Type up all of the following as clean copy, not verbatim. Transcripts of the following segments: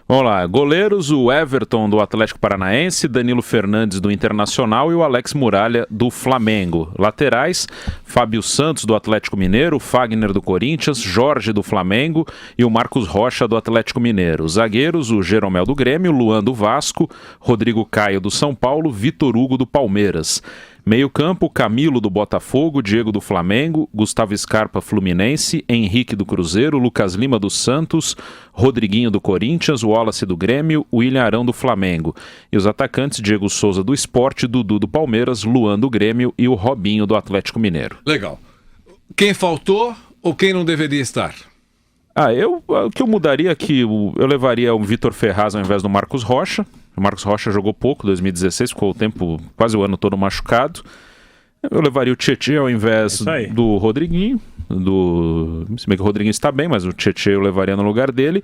Vamos lá, goleiros, o Everton do Atlético Paranaense, Danilo Fernandes do Internacional e o Alex Muralha do Flamengo. Laterais, Fábio Santos do Atlético Mineiro, Fagner do Corinthians, Jorge do Flamengo e o Marcos Rocha do Atlético Mineiro. Zagueiros, o Jeromel do Grêmio, Luan do Vasco, Rodrigo Caio do São Paulo, Vitor Hugo do Palmeiras. Meio campo, Camilo do Botafogo, Diego do Flamengo, Gustavo Scarpa Fluminense, Henrique do Cruzeiro, Lucas Lima do Santos, Rodriguinho do Corinthians, Wallace do Grêmio, William Arão do Flamengo. E os atacantes, Diego Souza do Sport, Dudu do Palmeiras, Luan do Grêmio e o Robinho do Atlético Mineiro. Legal. Quem faltou ou quem não deveria estar? O que eu mudaria é que eu levaria o Vitor Ferraz ao invés do Marcos Rocha. O Marcos Rocha jogou pouco, 2016, ficou o tempo, quase o ano todo machucado. Eu levaria o Tietê ao invés do Rodriguinho. Se bem que o Rodriguinho está bem, mas o Tietê eu levaria no lugar dele.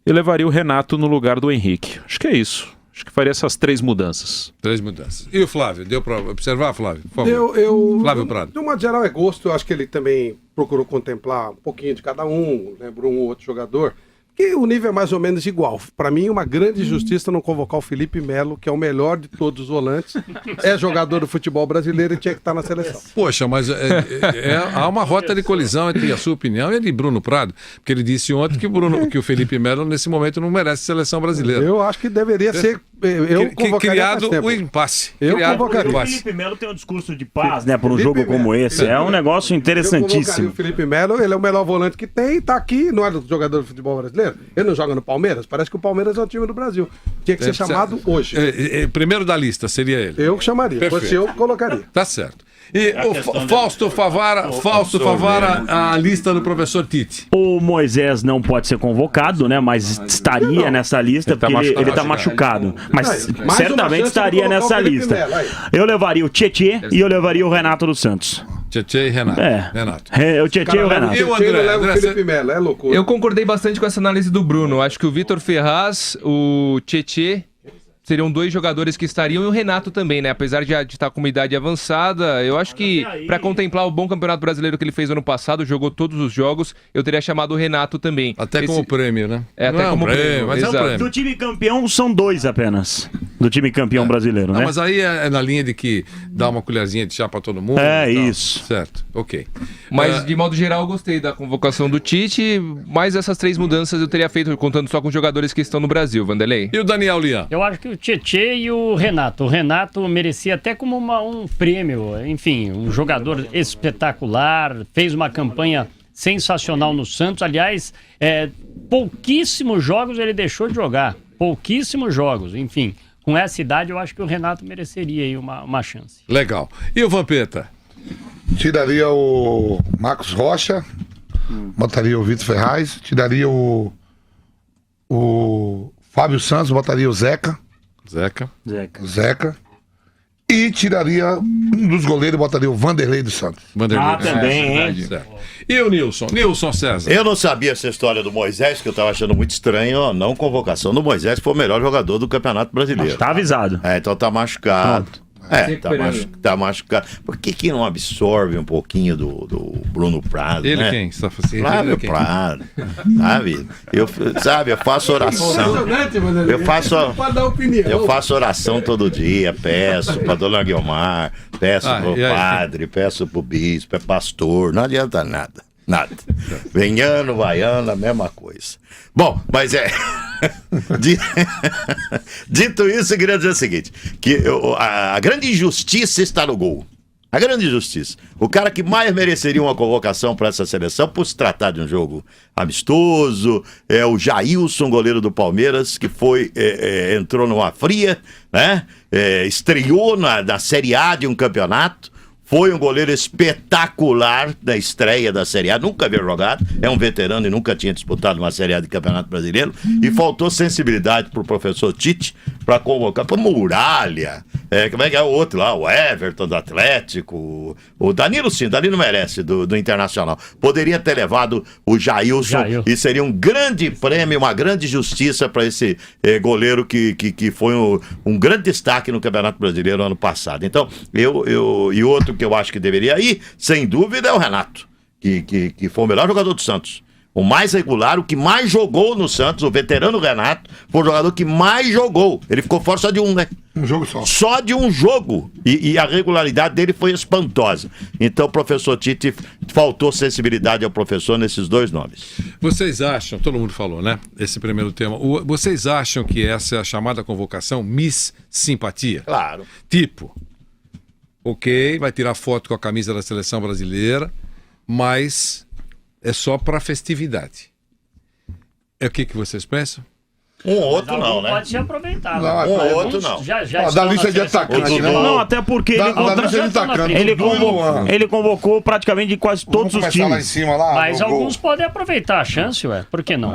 E levaria o Renato no lugar do Henrique. Acho que é isso. Acho que faria essas 3 mudanças. 3 mudanças. E o Flávio? Deu para observar, Flávio? Por favor. Flávio Prado. De um modo geral é gosto. Eu acho que ele também procurou contemplar um pouquinho de cada um. Lembrou um ou outro jogador. Que o nível é mais ou menos igual. Para mim, uma grande injustiça não convocar o Felipe Melo, que é o melhor de todos os volantes, é jogador do futebol brasileiro e tinha que estar na seleção. Poxa, mas há uma rota de colisão entre a sua opinião e a de Bruno Prado, porque ele disse ontem que o Felipe Melo, nesse momento, não merece seleção brasileira. Eu acho que deveria ser... criado o impasse. Eu convocaria. O Felipe Melo tem um discurso de paz, né, para um jogo como esse. É um negócio interessantíssimo. O Felipe Melo, ele é o melhor volante que tem, tá aqui, não é do jogador do futebol brasileiro. Ele não joga no Palmeiras? Parece que o Palmeiras é o time do Brasil. Tinha que ser chamado hoje. Primeiro da lista seria ele. Eu chamaria. Perfeito. Você eu colocaria. Tá certo. E o Fausto Favara, a lista do professor Tite. O Moisés não pode ser convocado, né? Mas estaria nessa lista porque ele tá machucado. Mas certamente estaria nessa lista. Eu levaria o Tietê e eu levaria o Renato dos Santos. Tietê e Renato. O Tietê e o Renato. E o André? Felipe Melo, é loucura. Eu concordei bastante com essa análise do Bruno. Acho que o Vitor Ferraz, o Tietê seriam 2 jogadores que estariam e o Renato também, né? Apesar de estar com uma idade avançada, eu acho que para contemplar o bom campeonato brasileiro que ele fez ano passado, jogou todos os jogos, eu teria chamado o Renato também. Até como prêmio, né? Até como prêmio, mas é um prêmio. Do time campeão são 2 apenas. Do time campeão brasileiro, né? Mas aí é na linha de que dá uma colherzinha de chá para todo mundo. Isso. Certo, ok. Mas de modo geral eu gostei da convocação do Tite, mas essas 3 mudanças eu teria feito contando só com jogadores que estão no Brasil, Vanderlei. E o Daniel Lian? Eu acho que o Tietê e o Renato. O Renato merecia até como um prêmio, enfim, um jogador espetacular, fez uma campanha sensacional no Santos. Aliás, pouquíssimos jogos ele deixou de jogar. Pouquíssimos jogos, enfim. Com essa idade, eu acho que o Renato mereceria aí uma chance. Legal. E o Vampeta? Tiraria o Marcos Rocha, botaria o Vitor Ferraz, tiraria o Fábio Santos, botaria o Zeca. E tiraria um dos goleiros, botaria o Vanderlei dos Santos. Também, hein? E o Nilson César? Eu não sabia essa história do Moisés, que eu tava achando muito estranho a não convocação do Moisés, que foi o melhor jogador do Campeonato Brasileiro. Tá avisado. Então tá machucado. Tá machucado. Por que não absorve um pouquinho do Bruno Prado? Ele né? quem? Você tá fazendo? Flávio Prado. Sabe? Eu faço oração. Eu faço oração todo dia. Peço pra dona Guiomar, peço pro padre, peço pro bispo, é pastor. Não adianta nada. Nada. Venhando, vaiando, a mesma coisa. Bom, mas dito isso, eu queria dizer o seguinte: que a grande injustiça está no gol. A grande injustiça. O cara que mais mereceria uma convocação para essa seleção, por se tratar de um jogo amistoso, é o Jailson, goleiro do Palmeiras, que entrou numa fria, né? Estreou na Série A de um campeonato. Foi um goleiro espetacular na estreia da Série A, nunca havia jogado, é um veterano e nunca tinha disputado uma Série A de Campeonato Brasileiro, e faltou sensibilidade pro professor Tite para convocar, para Muralha, como é que é o outro lá, o Everton do Atlético, o Danilo sim, Danilo merece, do Internacional. Poderia ter levado o Jailson e seria um grande prêmio, uma grande justiça para esse goleiro que foi um grande destaque no Campeonato Brasileiro ano passado. Então, e outro que eu acho que deveria ir, sem dúvida, é o Renato, que foi o melhor jogador do Santos. O mais regular, o que mais jogou no Santos, o veterano Renato, foi o jogador que mais jogou. Ele ficou fora só de um, né? Um jogo só. Só de um jogo. E a regularidade dele foi espantosa. Então o professor Tite, faltou sensibilidade ao professor nesses dois nomes. Vocês acham, todo mundo falou, né? Esse primeiro tema. Vocês acham que essa é a chamada convocação Miss Simpatia? Claro. Tipo, ok, vai tirar foto com a camisa da seleção brasileira, mas é só para festividade. É o que vocês pensam? Um ou outro não, né? Pode ser aproveitado. Não, Um ou outro não. Já Da lista de atacantes, né? Não, até porque Da lista de atacantes. ele convocou praticamente quase todos os Vamos começar lá em times. cima, lá. Mas no gol. alguns podem aproveitar a chance, ué. Por que não?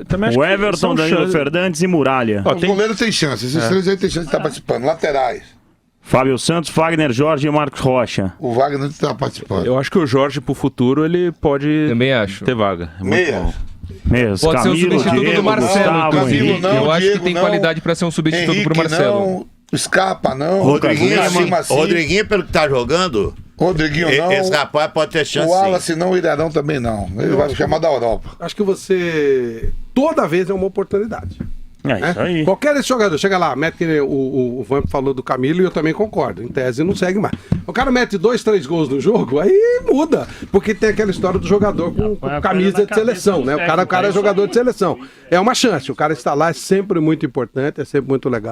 Também acho O que Everton, são Danilo chances- Fernandes e Muralha. Ó, Os goleiros têm chance. Esses três aí têm chance de estar participando. Laterais. Fábio Santos, Fagner, Jorge e Marcos Rocha. O Wagner está participando. Eu acho que o Jorge, pro futuro, ele pode Também acho. ter vaga. É muito Meia. bom. Mesmo, Pode ser o substituto Diego, do Marcelo, Gustavo, inclusive. Camilo não, Eu acho Diego que tem não, qualidade para ser um substituto Henrique pro Marcelo. não, Scarpa não, Rodriguinho, acima sim. Rodriguinho, pelo que tá jogando, Rodriguinho não, esse rapaz pode ter chance o sim. Wallace não, o Ilharão também não. Ele vai chamar da Europa. Acho que você. Toda vez é uma oportunidade. É isso aí. Qualquer desse jogador, chega lá, mete que nem o Vamp falou do Camilo e eu também concordo. Em tese não segue mais. O cara mete 2, 3 gols no jogo, aí muda. Porque tem aquela história do jogador com camisa de seleção, né? O cara é jogador de seleção. É uma chance. O cara estar lá é sempre muito importante, é sempre muito legal.